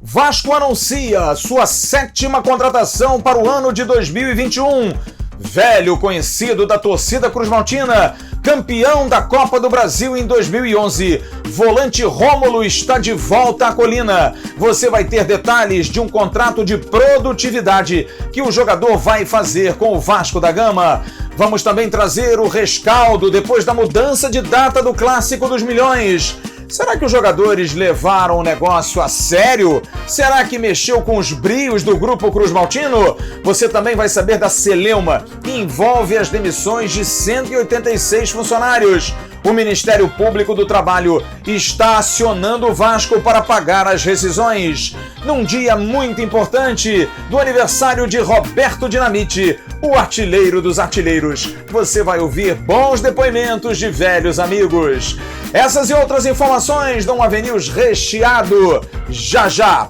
Vasco anuncia sua 7ª contratação para o ano de 2021. Velho conhecido da torcida cruzmaltina, campeão da Copa do Brasil em 2011, volante Rômulo está de volta à Colina. Você vai ter detalhes de um contrato de produtividade que o jogador vai fazer com o Vasco da Gama. Vamos também trazer o rescaldo depois da mudança de data do Clássico dos Milhões. Será que os jogadores levaram o negócio a sério? Será que mexeu com os brios do grupo cruzmaltino? Você também vai saber da celeuma, que envolve as demissões de 186 funcionários. O Ministério Público do Trabalho está acionando o Vasco para pagar as rescisões. Num dia muito importante, do aniversário de Roberto Dinamite, o artilheiro dos artilheiros, você vai ouvir bons depoimentos de velhos amigos. Essas e outras informações dão um AVNews recheado já já.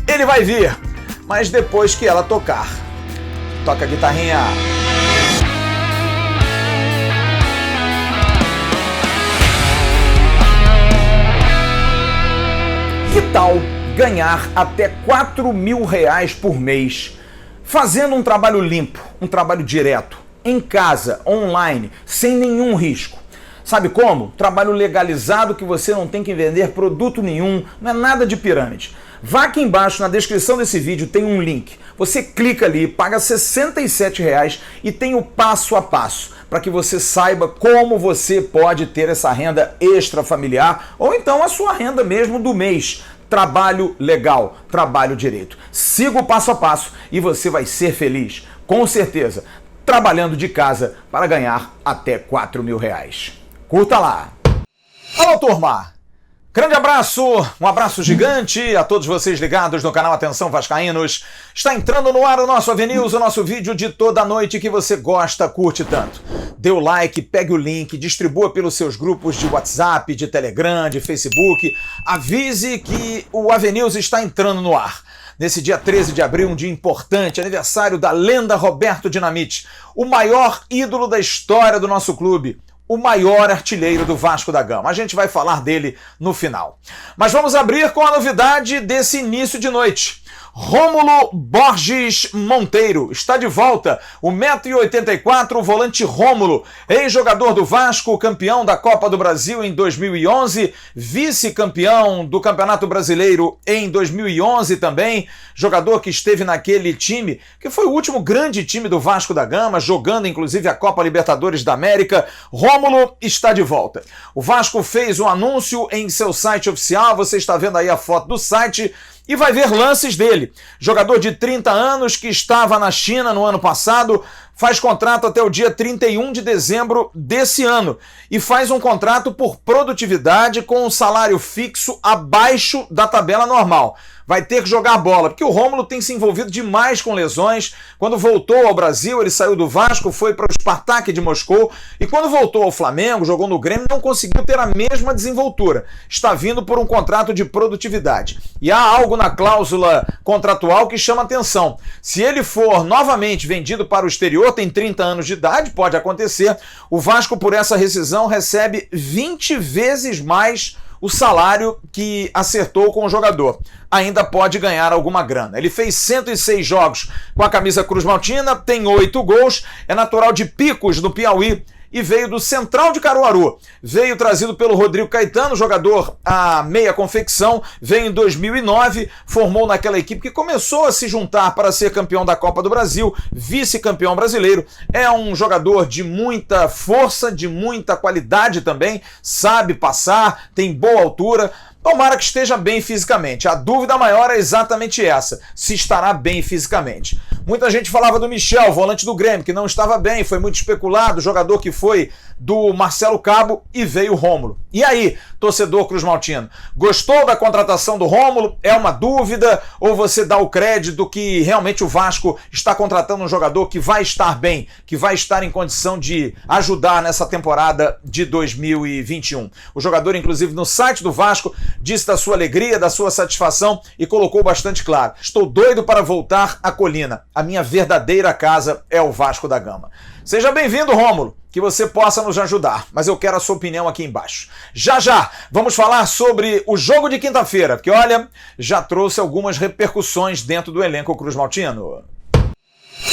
Ele vai vir, mas depois que ela tocar. Toca a guitarrinha. Que tal ganhar até R$4.000 por mês fazendo um trabalho limpo, um trabalho direto, em casa, online, sem nenhum risco? Sabe como? Trabalho legalizado que você não tem que vender produto nenhum, não é nada de pirâmide. Vá aqui embaixo na descrição desse vídeo, tem um link. Você clica ali, paga R$67 e tem o passo a passo para que você saiba como você pode ter essa renda extra familiar ou então a sua renda mesmo do mês. Trabalho legal, trabalho direito. Siga o passo a passo e você vai ser feliz, com certeza, trabalhando de casa para ganhar até R$4.000. Curta lá! Alô, turma! Grande abraço, um abraço gigante a todos vocês ligados no canal Atenção Vascaínos. Está entrando no ar o nosso AVNews, o nosso vídeo de toda noite que você gosta, curte tanto. Dê o like, pegue o link, distribua pelos seus grupos de WhatsApp, de Telegram, de Facebook. Avise que o AVNews está entrando no ar. Nesse dia 13 de abril, um dia importante, aniversário da lenda Roberto Dinamite, o maior ídolo da história do nosso clube. O maior artilheiro do Vasco da Gama. A gente vai falar dele no final. Mas vamos abrir com a novidade desse início de noite. Rômulo Borges Monteiro está de volta. O 1,84 m, o volante Rômulo, ex-jogador do Vasco, campeão da Copa do Brasil em 2011, vice-campeão do Campeonato Brasileiro em 2011 também, jogador que esteve naquele time, que foi o último grande time do Vasco da Gama, jogando inclusive a Copa Libertadores da América. Rômulo está de volta. O Vasco fez um anúncio em seu site oficial, você está vendo aí a foto do site, e vai ver lances dele. Jogador de 30 anos que estava na China no ano passado, faz contrato até o dia 31 de dezembro desse ano e faz um contrato por produtividade com um salário fixo abaixo da tabela normal. Vai ter que jogar bola, porque o Rômulo tem se envolvido demais com lesões. Quando voltou ao Brasil, ele saiu do Vasco, foi para o Spartak de Moscou, e quando voltou ao Flamengo, jogou no Grêmio, não conseguiu ter a mesma desenvoltura. Está vindo por um contrato de produtividade. E há algo na cláusula contratual que chama atenção. Se ele for novamente vendido para o exterior, tem 30 anos de idade, pode acontecer, o Vasco por essa rescisão recebe 20 vezes mais o salário que acertou com o jogador. Ainda pode ganhar alguma grana. Ele fez 106 jogos com a camisa cruzmaltina, tem 8 gols, é natural de Picos, no Piauí, e veio do Central de Caruaru. Veio trazido pelo Rodrigo Caetano, jogador a meia confecção, veio em 2009, formou naquela equipe que começou a se juntar para ser campeão da Copa do Brasil, vice-campeão brasileiro. É um jogador de muita força, de muita qualidade também, sabe passar, tem boa altura. Tomara que esteja bem fisicamente. A dúvida maior é exatamente essa, se estará bem fisicamente. Muita gente falava do Michel, volante do Grêmio, que não estava bem, foi muito especulado, jogador que foi do Marcelo Cabo, e veio o Rômulo. E aí, torcedor cruzmaltino, gostou da contratação do Rômulo? É uma dúvida? Ou você dá o crédito que realmente o Vasco está contratando um jogador que vai estar bem, que vai estar em condição de ajudar nessa temporada de 2021? O jogador, inclusive, no site do Vasco, disse da sua alegria, da sua satisfação e colocou bastante claro: estou doido para voltar à Colina. A minha verdadeira casa é o Vasco da Gama. Seja bem-vindo, Rômulo. que você possa nos ajudar, mas eu quero a sua opinião aqui embaixo. Já, vamos falar sobre o jogo de quinta-feira, que olha, já trouxe algumas repercussões dentro do elenco cruzmaltino.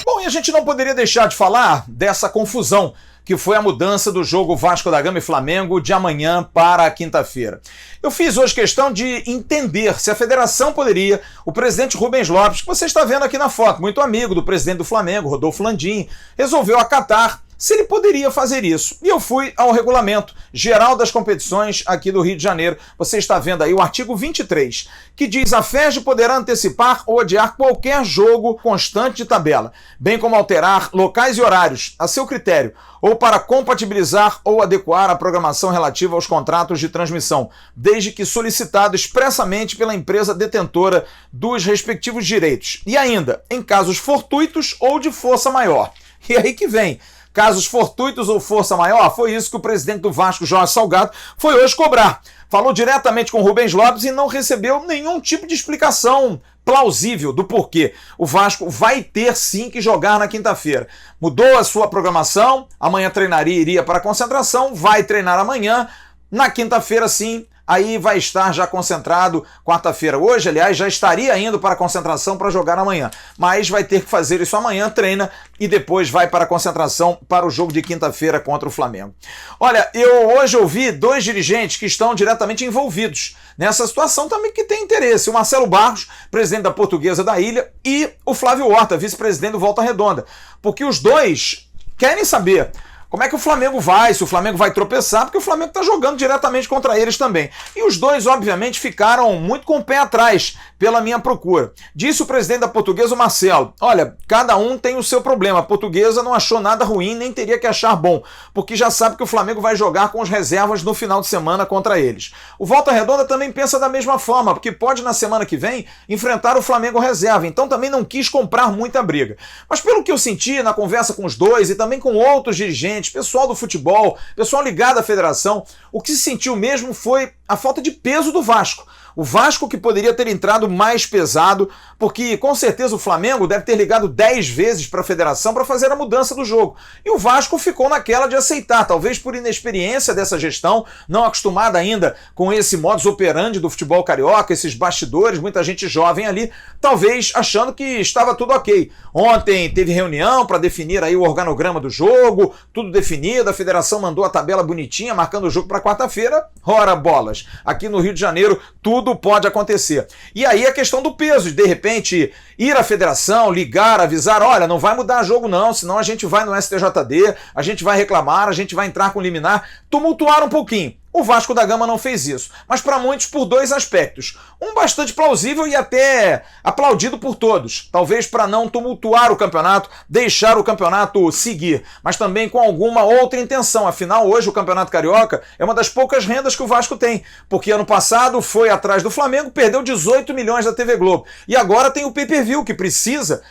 Bom, e a gente não poderia deixar de falar dessa confusão que foi a mudança do jogo Vasco da Gama e Flamengo de amanhã para quinta-feira. Eu fiz hoje questão de entender se a federação poderia, o presidente Rubens Lopes, que você está vendo aqui na foto, muito amigo do presidente do Flamengo, Rodolfo Landim, resolveu acatar se ele poderia fazer isso. E eu fui ao regulamento geral das competições aqui do Rio de Janeiro. Você está vendo aí o artigo 23, que diz: a FERJ poderá antecipar ou adiar qualquer jogo constante de tabela, bem como alterar locais e horários, a seu critério, ou para compatibilizar ou adequar a programação relativa aos contratos de transmissão, desde que solicitado expressamente pela empresa detentora dos respectivos direitos. E ainda, em casos fortuitos ou de força maior. E aí que vem. Casos fortuitos ou força maior, foi isso que o presidente do Vasco, Jorge Salgado, foi hoje cobrar. Falou diretamente com o Rubens Lopes e não recebeu nenhum tipo de explicação plausível do porquê. O Vasco vai ter sim que jogar na quinta-feira. Mudou a sua programação, amanhã treinaria, iria para a concentração, vai treinar amanhã, na quinta-feira sim. Aí vai estar já concentrado quarta-feira. Hoje, aliás, já estaria indo para a concentração para jogar amanhã. Mas vai ter que fazer isso amanhã, treina e depois vai para a concentração para o jogo de quinta-feira contra o Flamengo. Olha, eu hoje ouvi dois dirigentes que estão diretamente envolvidos nessa situação também, que tem interesse. O Marcelo Barros, presidente da Portuguesa da Ilha, e o Flávio Horta, vice-presidente do Volta Redonda. Porque os dois querem saber como é que o Flamengo vai, se o Flamengo vai tropeçar, porque o Flamengo está jogando diretamente contra eles também. E os dois, obviamente, ficaram muito com o pé atrás pela minha procura. Disse o presidente da Portuguesa, o Marcelo: olha, cada um tem o seu problema. A Portuguesa não achou nada ruim, nem teria que achar bom, porque já sabe que o Flamengo vai jogar com as reservas no final de semana contra eles. O Volta Redonda também pensa da mesma forma, porque pode na semana que vem enfrentar o Flamengo reserva, então também não quis comprar muita briga. Mas pelo que eu senti na conversa com os dois e também com outros dirigentes, pessoal do futebol, pessoal ligado à federação, o que se sentiu mesmo foi a falta de peso do Vasco. O Vasco que poderia ter entrado mais pesado, porque com certeza o Flamengo deve ter ligado 10 vezes para a federação para fazer a mudança do jogo. E o Vasco ficou naquela de aceitar, talvez por inexperiência dessa gestão, não acostumada ainda com esse modus operandi do futebol carioca, esses bastidores, muita gente jovem ali, talvez achando que estava tudo ok. Ontem teve reunião para definir aí o organograma do jogo, tudo definido, a federação mandou a tabela bonitinha, marcando o jogo para quarta-feira. Ora bolas, aqui no Rio de Janeiro tudo pode acontecer. E aí a questão do peso, de repente ir à federação, ligar, avisar: olha, não vai mudar jogo não, senão a gente vai no STJD, a gente vai reclamar, a gente vai entrar com liminar, tumultuar um pouquinho. O Vasco da Gama não fez isso, mas para muitos por dois aspectos. Um bastante plausível e até aplaudido por todos. Talvez para não tumultuar o campeonato, deixar o campeonato seguir, mas também com alguma outra intenção. Afinal, hoje o Campeonato Carioca é uma das poucas rendas que o Vasco tem, porque ano passado foi atrás do Flamengo, perdeu 18 milhões da TV Globo. E agora tem o pay-per-view, que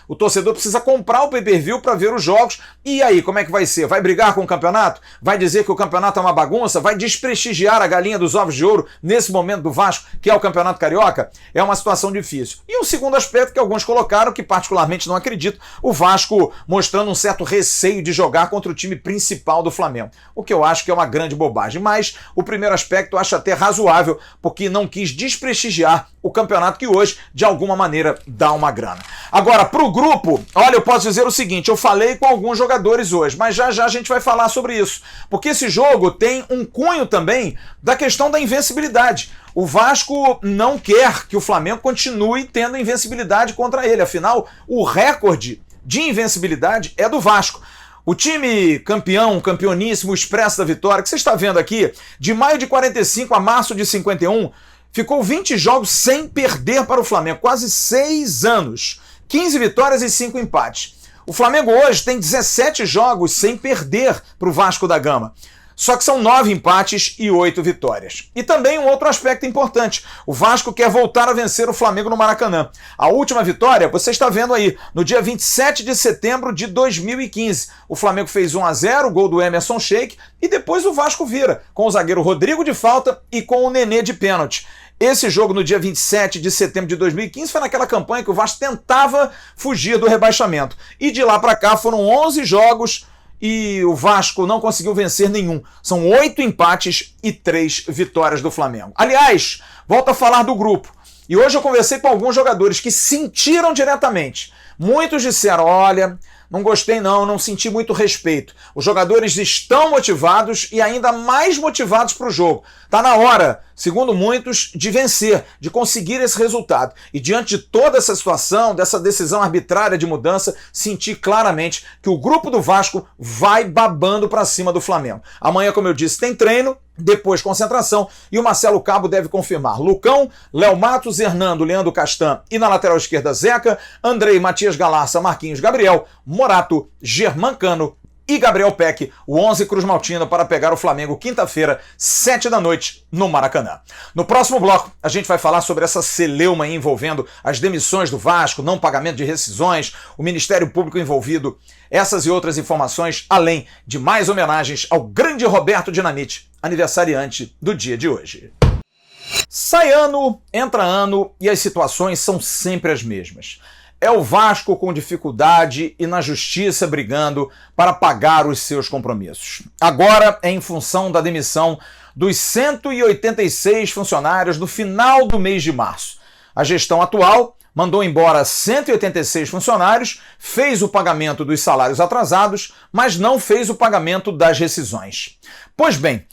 o torcedor precisa comprar o pay-per-view para ver os jogos. E aí, como é que vai ser? Vai brigar com o campeonato? Vai dizer que o campeonato é uma bagunça? Vai desprestigiar a galinha dos ovos de ouro nesse momento do Vasco, que é o Campeonato Carioca? É uma situação difícil. E o segundo aspecto que alguns colocaram, que particularmente não acredito, o Vasco mostrando um certo receio de jogar contra o time principal do Flamengo, o que eu acho que é uma grande bobagem. Mas o primeiro aspecto eu acho até razoável, porque não quis desprestigiar o campeonato, que hoje, de alguma maneira, dá uma grana. Agora, pro grupo, olha, eu posso dizer o seguinte: eu falei com alguns jogadores hoje, mas já a gente vai falar sobre isso, porque esse jogo tem um cunho também da questão da invencibilidade. O Vasco não quer que o Flamengo continue tendo invencibilidade contra ele, afinal, o recorde de invencibilidade é do Vasco. O time campeão, campeoníssimo, expresso da vitória, que você está vendo aqui, de maio de 45 a março de 51, ficou 20 jogos sem perder para o Flamengo, quase 6 anos, 15 vitórias e 5 empates. O Flamengo hoje tem 17 jogos sem perder para o Vasco da Gama. Só que são 9 empates e 8 vitórias. E também um outro aspecto importante: o Vasco quer voltar a vencer o Flamengo no Maracanã. A última vitória, você está vendo aí, no dia 27 de setembro de 2015. O Flamengo fez 1-0, gol do Emerson Sheik, e depois o Vasco vira, com o zagueiro Rodrigo de falta e com o Nenê de pênalti. Esse jogo no dia 27 de setembro de 2015 foi naquela campanha que o Vasco tentava fugir do rebaixamento. E de lá para cá foram 11 jogos e o Vasco não conseguiu vencer nenhum. São 8 empates e 3 vitórias do Flamengo. Aliás, volto a falar do grupo. E hoje eu conversei com alguns jogadores que sentiram diretamente. Muitos disseram, olha, não gostei não senti muito respeito. Os jogadores estão motivados e ainda mais motivados para o jogo. Está na hora, segundo muitos, de vencer, de conseguir esse resultado. E diante de toda essa situação, dessa decisão arbitrária de mudança, senti claramente que o grupo do Vasco vai babando para cima do Flamengo. Amanhã, como eu disse, tem treino, depois concentração, e o Marcelo Cabo deve confirmar Lucão, Léo Matos, Hernando, Leandro Castan e na lateral esquerda Zeca, Andrei, Matias Galarça, Marquinhos, Gabriel, Morato, Germancano e Gabriel Peck, o 11 Cruz Maltino para pegar o Flamengo quinta-feira, 7 da noite, no Maracanã. No próximo bloco, a gente vai falar sobre essa celeuma aí envolvendo as demissões do Vasco, não pagamento de rescisões, o Ministério Público envolvido, essas e outras informações, além de mais homenagens ao grande Roberto Dinamite, aniversariante do dia de hoje. Sai ano, entra ano e as situações são sempre as mesmas. É o Vasco com dificuldade e na justiça brigando para pagar os seus compromissos. Agora é em função da demissão dos 186 funcionários no final do mês de março. A gestão atual mandou embora 186 funcionários, fez o pagamento dos salários atrasados, mas não fez o pagamento das rescisões. Pois bem,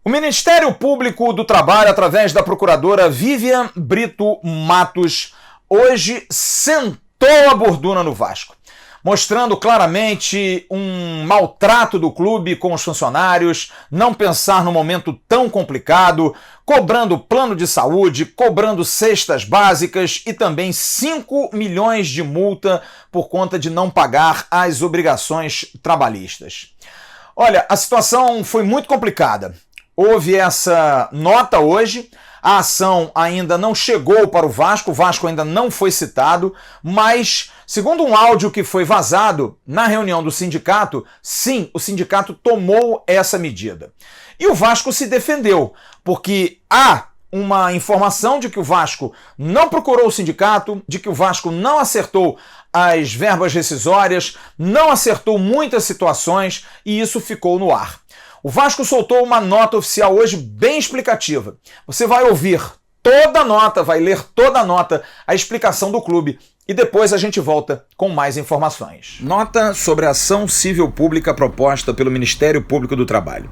o Ministério Público do Trabalho, através da procuradora Vivian Brito Matos, hoje sentou a borduna no Vasco, mostrando claramente um maltrato do clube com os funcionários, não pensar no momento tão complicado, cobrando plano de saúde, cobrando cestas básicas e também 5 milhões de multa por conta de não pagar as obrigações trabalhistas. Olha, a situação foi muito complicada. Houve essa nota hoje, a ação ainda não chegou para o Vasco ainda não foi citado, mas, segundo um áudio que foi vazado na reunião do sindicato, sim, o sindicato tomou essa medida. E o Vasco se defendeu, porque há uma informação de que o Vasco não procurou o sindicato, de que o Vasco não acertou as verbas rescisórias, não acertou muitas situações e isso ficou no ar. O Vasco soltou uma nota oficial hoje bem explicativa. Você vai ouvir toda a nota, vai ler toda a nota, a explicação do clube e depois a gente volta com mais informações. Nota sobre a ação civil pública proposta pelo Ministério Público do Trabalho.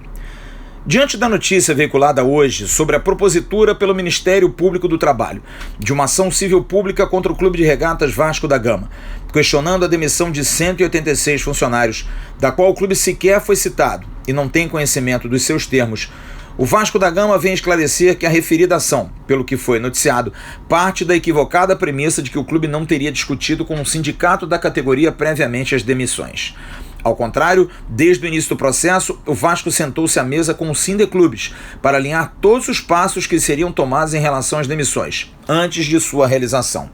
Diante da notícia veiculada hoje sobre a propositura pelo Ministério Público do Trabalho de uma ação civil pública contra o Clube de Regatas Vasco da Gama, questionando a demissão de 186 funcionários, da qual o clube sequer foi citado e não tem conhecimento dos seus termos, o Vasco da Gama vem esclarecer que a referida ação, pelo que foi noticiado, parte da equivocada premissa de que o clube não teria discutido com o sindicato da categoria previamente as demissões. Ao contrário, desde o início do processo, o Vasco sentou-se à mesa com o Sindeclubes para alinhar todos os passos que seriam tomados em relação às demissões, antes de sua realização.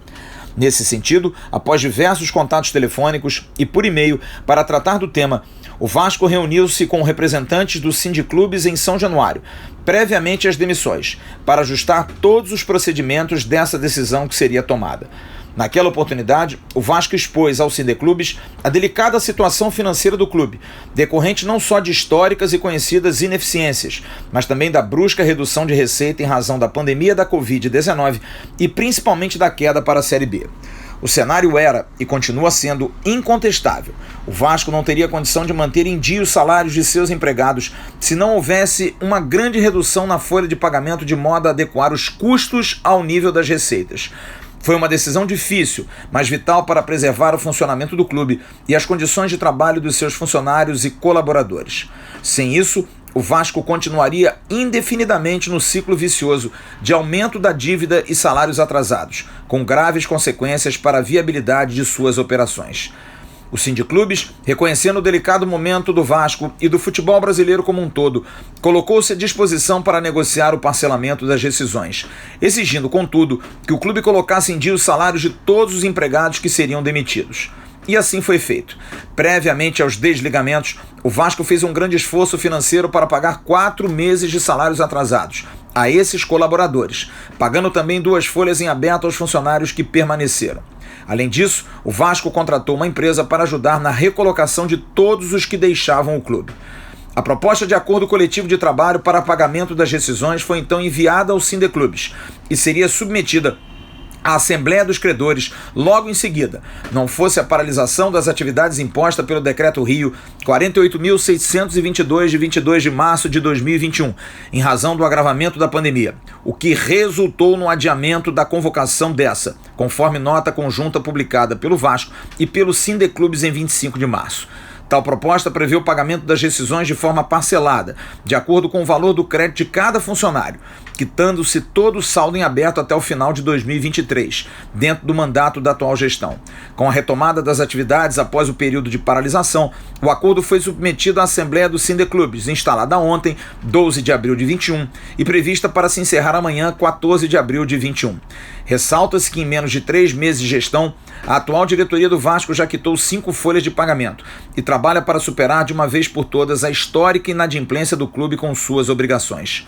Nesse sentido, após diversos contatos telefônicos e por e-mail para tratar do tema, o Vasco reuniu-se com representantes dos Sindiclubes em São Januário, previamente às demissões, para ajustar todos os procedimentos dessa decisão que seria tomada. Naquela oportunidade, o Vasco expôs aos Sindeclubes a delicada situação financeira do clube, decorrente não só de históricas e conhecidas ineficiências, mas também da brusca redução de receita em razão da pandemia da Covid-19 e principalmente da queda para a Série B. O cenário era e continua sendo incontestável. O Vasco não teria condição de manter em dia os salários de seus empregados se não houvesse uma grande redução na folha de pagamento de modo a adequar os custos ao nível das receitas. Foi uma decisão difícil, mas vital para preservar o funcionamento do clube e as condições de trabalho dos seus funcionários e colaboradores. Sem isso, o Vasco continuaria indefinidamente no ciclo vicioso de aumento da dívida e salários atrasados, com graves consequências para a viabilidade de suas operações. O Sindiclubes, reconhecendo o delicado momento do Vasco e do futebol brasileiro como um todo, colocou-se à disposição para negociar o parcelamento das rescisões, exigindo, contudo, que o clube colocasse em dia os salários de todos os empregados que seriam demitidos. E assim foi feito. Previamente aos desligamentos, o Vasco fez um grande esforço financeiro para pagar 4 meses de salários atrasados, a esses colaboradores, pagando também 2 folhas em aberto aos funcionários que permaneceram. Além disso, o Vasco contratou uma empresa para ajudar na recolocação de todos os que deixavam o clube. A proposta de acordo coletivo de trabalho para pagamento das rescisões foi então enviada aos Sindeclubes e seria submetida à Assembleia dos Credores logo em seguida, não fosse a paralisação das atividades imposta pelo Decreto-Rio 48.622 de 22 de março de 2021, em razão do agravamento da pandemia, o que resultou no adiamento da convocação dessa, conforme nota conjunta publicada pelo Vasco e pelos Sindeclubes em 25 de março. Tal proposta prevê o pagamento das rescisões de forma parcelada, de acordo com o valor do crédito de cada funcionário, quitando-se todo o saldo em aberto até o final de 2023, dentro do mandato da atual gestão. Com a retomada das atividades após o período de paralisação, o acordo foi submetido à Assembleia dos Sindeclubes, instalada ontem, 12 de abril de 21, e prevista para se encerrar amanhã, 14 de abril de 21. Ressalta-se que em menos de 3 meses de gestão, a atual diretoria do Vasco já quitou 5 folhas de pagamento e trabalha para superar de uma vez por todas a histórica inadimplência do clube com suas obrigações.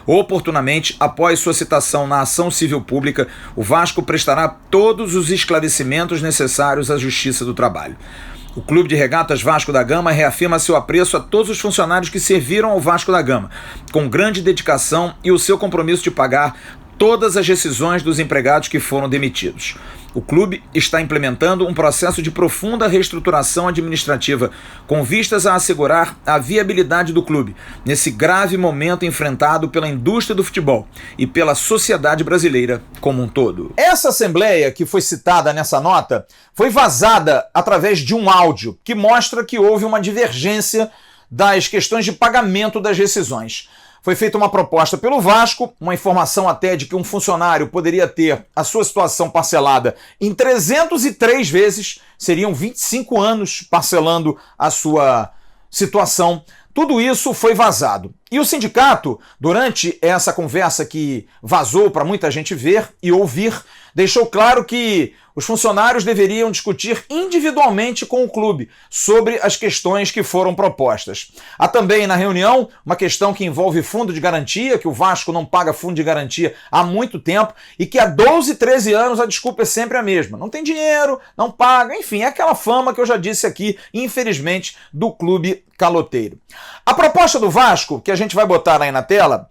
Oportunamente, após sua citação na ação civil pública, o Vasco prestará todos os esclarecimentos necessários à Justiça do Trabalho. O Clube de Regatas Vasco da Gama reafirma seu apreço a todos os funcionários que serviram ao Vasco da Gama, com grande dedicação e o seu compromisso de pagar todas as rescisões dos empregados que foram demitidos. O clube está implementando um processo de profunda reestruturação administrativa com vistas a assegurar a viabilidade do clube nesse grave momento enfrentado pela indústria do futebol e pela sociedade brasileira como um todo. Essa assembleia que foi citada nessa nota foi vazada através de um áudio que mostra que houve uma divergência das questões de pagamento das rescisões. Foi feita uma proposta pelo Vasco, uma informação até de que um funcionário poderia ter a sua situação parcelada em 303 vezes, seriam 25 anos parcelando a sua situação. Tudo isso foi vazado. E o sindicato, durante essa conversa que vazou para muita gente ver e ouvir, deixou claro que os funcionários deveriam discutir individualmente com o clube sobre as questões que foram propostas. Há também na reunião uma questão que envolve fundo de garantia, que o Vasco não paga fundo de garantia há muito tempo e que há 12, 13 anos a desculpa é sempre a mesma. Não tem dinheiro, não paga, enfim, é aquela fama que eu já disse aqui, infelizmente, do clube caloteiro. A proposta do Vasco, que a gente vai botar aí na tela,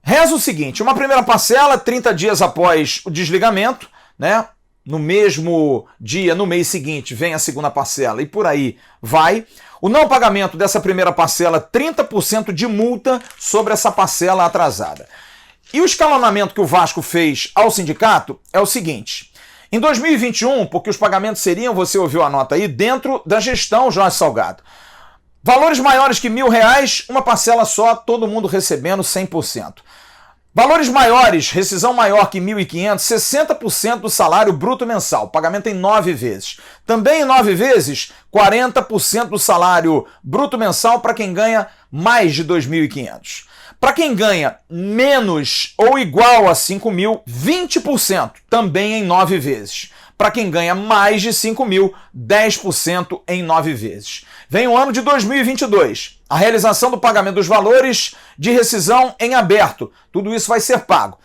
reza o seguinte: uma primeira parcela, 30 dias após o desligamento, né? No mesmo dia, no mês seguinte, vem a segunda parcela e por aí vai. O não pagamento dessa primeira parcela, 30% de multa sobre essa parcela atrasada. E o escalonamento que o Vasco fez ao sindicato é o seguinte: em 2021, porque os pagamentos seriam, você ouviu a nota aí, dentro da gestão Jorge Salgado. Valores maiores que R$1.000, uma parcela só, todo mundo recebendo 100%. Valores maiores, rescisão maior que 1.500, 60% do salário bruto mensal, pagamento em 9 vezes. Também em 9 vezes, 40% do salário bruto mensal para quem ganha mais de 2.500. Para quem ganha menos ou igual a 5.000, 20%, também em 9 vezes. Para quem ganha mais de 5.000, 10% em 9 vezes. Vem o ano de 2022, a realização do pagamento dos valores de rescisão em aberto. Tudo isso vai ser pago.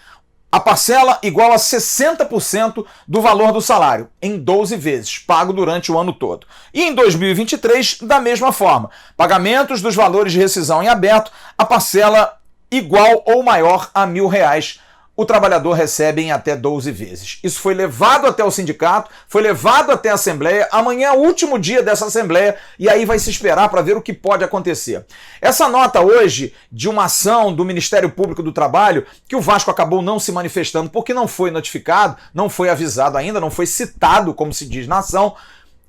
A parcela igual a 60% do valor do salário, em 12 vezes, pago durante o ano todo. E em 2023, da mesma forma, pagamentos dos valores de rescisão em aberto, a parcela igual ou maior a R$1.000. O trabalhador recebe em até 12 vezes. Isso foi levado até o sindicato, foi levado até a Assembleia. Amanhã é o último dia dessa Assembleia e aí vai se esperar para ver o que pode acontecer. Essa nota hoje de uma ação do Ministério Público do Trabalho, que o Vasco acabou não se manifestando porque não foi notificado, não foi avisado ainda, não foi citado, como se diz na ação.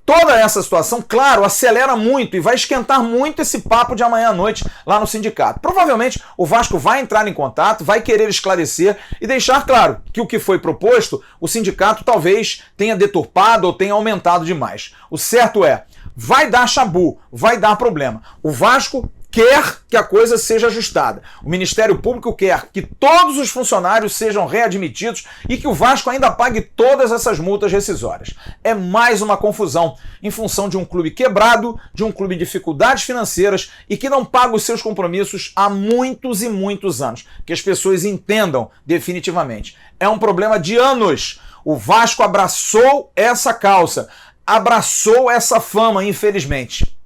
Toda essa situação, claro, acelera muito e vai esquentar muito esse papo de amanhã à noite lá no sindicato. Provavelmente o Vasco vai entrar em contato, vai querer esclarecer e deixar claro que o que foi proposto, o sindicato talvez tenha deturpado ou tenha aumentado demais. O certo é, vai dar chabu, vai dar problema. O Vasco quer que a coisa seja ajustada. O Ministério Público quer que todos os funcionários sejam readmitidos e que o Vasco ainda pague todas essas multas rescisórias. É mais uma confusão em função de um clube quebrado, de um clube em dificuldades financeiras e que não paga os seus compromissos há muitos e muitos anos. Que as pessoas entendam definitivamente. É um problema de anos. O Vasco abraçou essa causa, abraçou essa fama, infelizmente.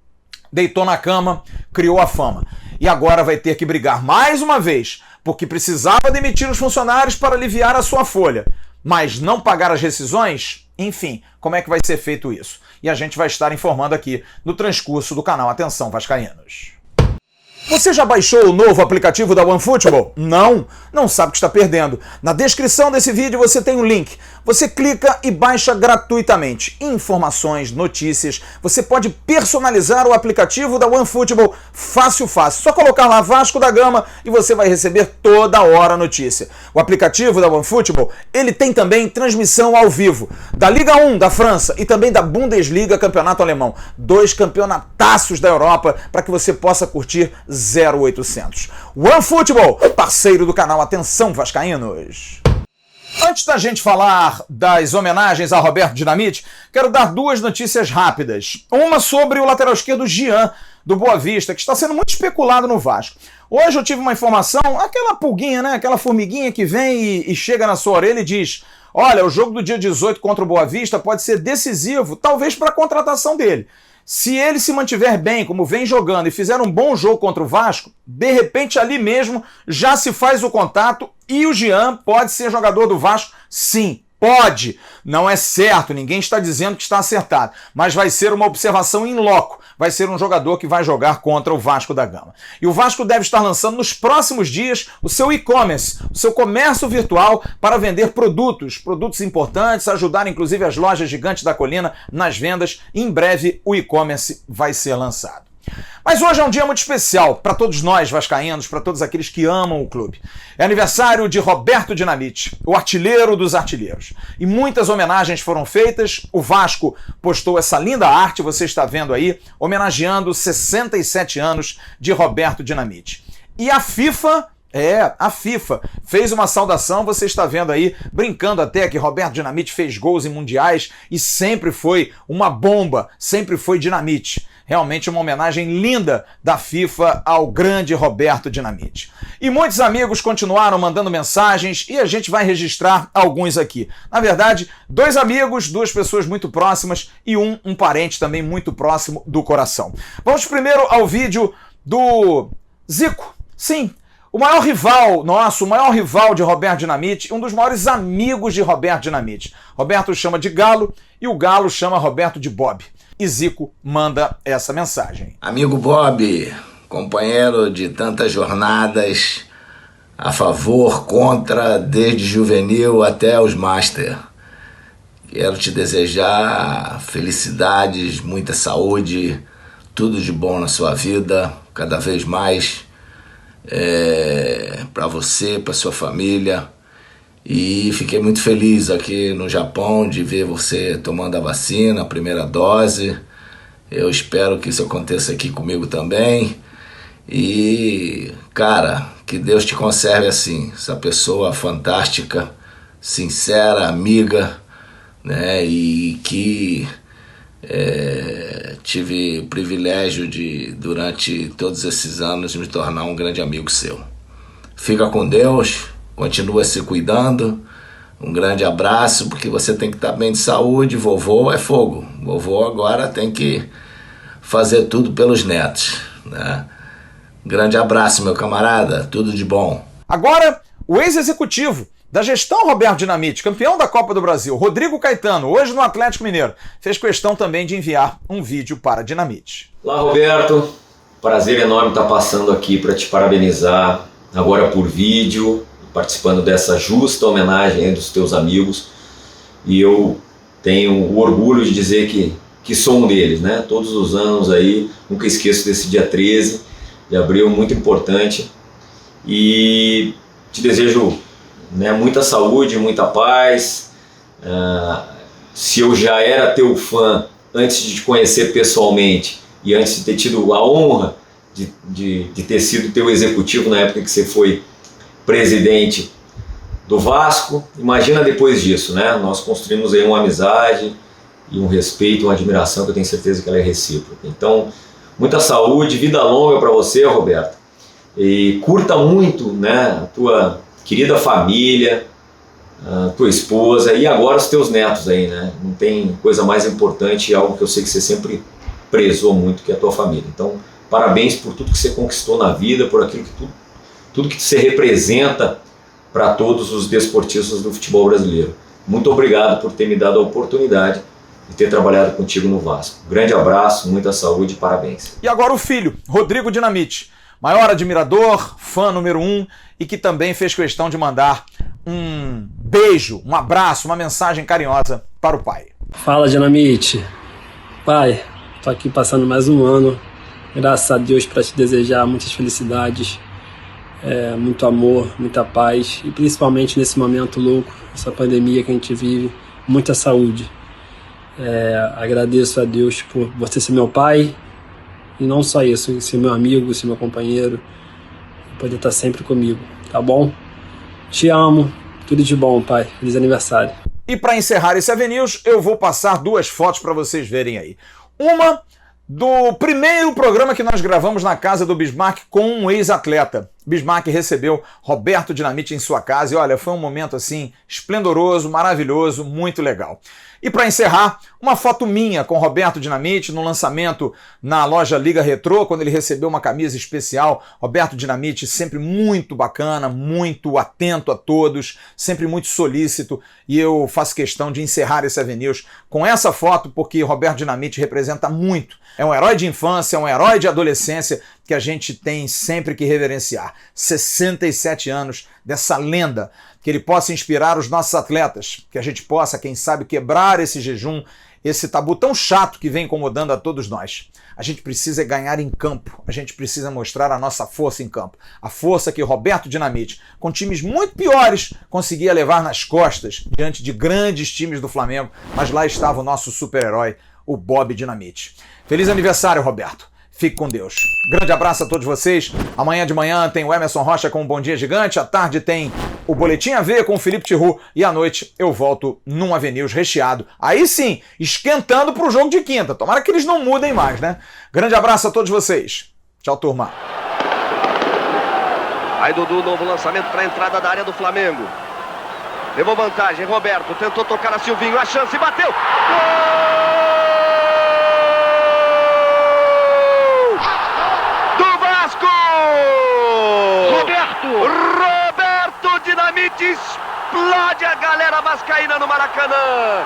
Deitou na cama, criou a fama. E agora vai ter que brigar mais uma vez, porque precisava demitir os funcionários para aliviar a sua folha, mas não pagar as rescisões? Enfim, como é que vai ser feito isso? E a gente vai estar informando aqui no transcurso do canal Atenção Vascaínos. Você já baixou o novo aplicativo da OneFootball? Não? Não sabe o que está perdendo. Na descrição desse vídeo você tem um link. Você clica e baixa gratuitamente. Informações, notícias. Você pode personalizar o aplicativo da OneFootball fácil. Só colocar lá Vasco da Gama e você vai receber toda hora notícia. O aplicativo da OneFootball, ele tem também transmissão ao vivo da Liga 1 da França e também da Bundesliga, campeonato alemão. 2 campeonataços da Europa para que você possa curtir 0800. OneFootball, parceiro do canal Atenção Vascaínos. Antes da gente falar das homenagens a Roberto Dinamite, quero dar 2 notícias rápidas. Uma sobre o lateral esquerdo Jean, do Boa Vista, que está sendo muito especulado no Vasco. Hoje eu tive uma informação, aquela pulguinha, né? Aquela formiguinha que vem e chega na sua orelha e diz: olha, o jogo do dia 18 contra o Boa Vista pode ser decisivo, talvez para a contratação dele. Se ele se mantiver bem, como vem jogando, e fizer um bom jogo contra o Vasco, de repente ali mesmo já se faz o contato e o Jean pode ser jogador do Vasco, sim. Pode, não é certo, ninguém está dizendo que está acertado, mas vai ser uma observação in loco, vai ser um jogador que vai jogar contra o Vasco da Gama. E o Vasco deve estar lançando nos próximos dias o seu e-commerce, o seu comércio virtual para vender produtos importantes, ajudar inclusive as lojas gigantes da colina nas vendas. Em breve o e-commerce vai ser lançado. Mas hoje é um dia muito especial para todos nós vascaínos, para todos aqueles que amam o clube. É aniversário de Roberto Dinamite, o artilheiro dos artilheiros. E muitas homenagens foram feitas. O Vasco postou essa linda arte, você está vendo aí, homenageando 67 anos de Roberto Dinamite. E a FIFA fez uma saudação, você está vendo aí, brincando até que Roberto Dinamite fez gols em mundiais e sempre foi uma bomba, sempre foi dinamite. Realmente uma homenagem linda da FIFA ao grande Roberto Dinamite. E muitos amigos continuaram mandando mensagens e a gente vai registrar alguns aqui. Na verdade, 2 amigos, 2 pessoas muito próximas e um parente também muito próximo do coração. Vamos primeiro ao vídeo do Zico. Sim, o maior rival nosso, o maior rival de Roberto Dinamite, um dos maiores amigos de Roberto Dinamite. Roberto chama de Galo e o Galo chama Roberto de Bob. E Zico manda essa mensagem. Amigo Bob, companheiro de tantas jornadas, a favor, contra, desde juvenil até os master. Quero te desejar felicidades, muita saúde, tudo de bom na sua vida, cada vez mais para você, para sua família. E fiquei muito feliz aqui no Japão de ver você tomando a vacina, a primeira dose. Eu espero que isso aconteça aqui comigo também. E, cara, que Deus te conserve assim, essa pessoa fantástica, sincera, amiga, né? E que tive o privilégio de, durante todos esses anos, me tornar um grande amigo seu. Fica com Deus. Continua se cuidando, um grande abraço, porque você tem que estar bem de saúde, vovô é fogo. Vovô agora tem que fazer tudo pelos netos, né? Grande abraço, meu camarada, tudo de bom. Agora, o ex-executivo da gestão Roberto Dinamite, campeão da Copa do Brasil, Rodrigo Caetano, hoje no Atlético Mineiro, fez questão também de enviar um vídeo para Dinamite. Olá, Roberto, prazer enorme estar passando aqui para te parabenizar, agora por vídeo, participando dessa justa homenagem dos teus amigos, e eu tenho o orgulho de dizer que sou um deles, né? Todos os anos aí, nunca esqueço desse dia 13 de abril, muito importante, e te desejo, né, muita saúde, muita paz. Se eu já era teu fã antes de te conhecer pessoalmente e antes de ter tido a honra de ter sido teu executivo na época que você foi presidente do Vasco. Imagina depois disso, né? Nós construímos aí uma amizade e um respeito, uma admiração que eu tenho certeza que ela é recíproca. Então, muita saúde, vida longa para você, Roberto. E curta muito, né, a tua querida família, a tua esposa e agora os teus netos aí, né? Não tem coisa mais importante e algo que eu sei que você sempre prezou muito, que é a tua família. Então, parabéns por tudo que você conquistou na vida, por aquilo que tudo que você representa para todos os desportistas do futebol brasileiro. Muito obrigado por ter me dado a oportunidade de ter trabalhado contigo no Vasco. Grande abraço, muita saúde e parabéns. E agora o filho, Rodrigo Dinamite, maior admirador, fã número 1 e que também fez questão de mandar um beijo, um abraço, uma mensagem carinhosa para o pai. Fala, Dinamite. Pai, tô aqui passando mais um ano, graças a Deus, para te desejar muitas felicidades, muito amor, muita paz e principalmente nesse momento louco, essa pandemia que a gente vive, muita saúde. Agradeço a Deus por você ser meu pai e não só isso, ser meu amigo, ser meu companheiro, poder estar sempre comigo, tá bom? Te amo, tudo de bom, pai. Feliz aniversário. E para encerrar esse AVNews, eu vou passar 2 fotos para vocês verem aí. Uma do primeiro programa que nós gravamos na casa do Bismarck com um ex-atleta. Bismarck recebeu Roberto Dinamite em sua casa e olha, foi um momento assim esplendoroso, maravilhoso, muito legal. E para encerrar, uma foto minha com Roberto Dinamite no lançamento na loja Liga Retrô, quando ele recebeu uma camisa especial. Roberto Dinamite sempre muito bacana, muito atento a todos, sempre muito solícito, e eu faço questão de encerrar esse AVNews com essa foto porque Roberto Dinamite representa muito. É um herói de infância, é um herói de adolescência que a gente tem sempre que reverenciar. 67 anos dessa lenda, que ele possa inspirar os nossos atletas, que a gente possa, quem sabe, quebrar esse jejum, esse tabu tão chato que vem incomodando a todos nós. A gente precisa ganhar em campo, a gente precisa mostrar a nossa força em campo. A força que Roberto Dinamite, com times muito piores, conseguia levar nas costas diante de grandes times do Flamengo, mas lá estava o nosso super-herói, o Bob Dinamite. Feliz aniversário, Roberto. Fique com Deus. Grande abraço a todos vocês. Amanhã de manhã tem o Emerson Rocha com um Bom Dia Gigante. À tarde tem o Boletim AV com o Felipe Tiru. E à noite eu volto num AVNews recheado. Aí sim, esquentando pro jogo de quinta. Tomara que eles não mudem mais, né? Grande abraço a todos vocês. Tchau, turma. Aí Dudu, novo lançamento para a entrada da área do Flamengo. Levou vantagem, Roberto. Tentou tocar a Silvinho. A chance, bateu. Gol! Roberto Dinamite explode a galera vascaína no Maracanã.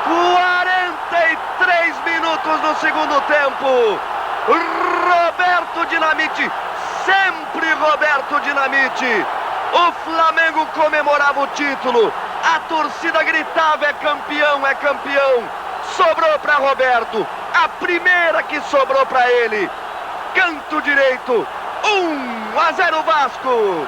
43 minutos no segundo tempo. Roberto Dinamite, sempre Roberto Dinamite. O Flamengo comemorava o título. A torcida gritava: é campeão, é campeão. Sobrou para Roberto. A primeira que sobrou para ele. Canto direito. 1-0 Vasco.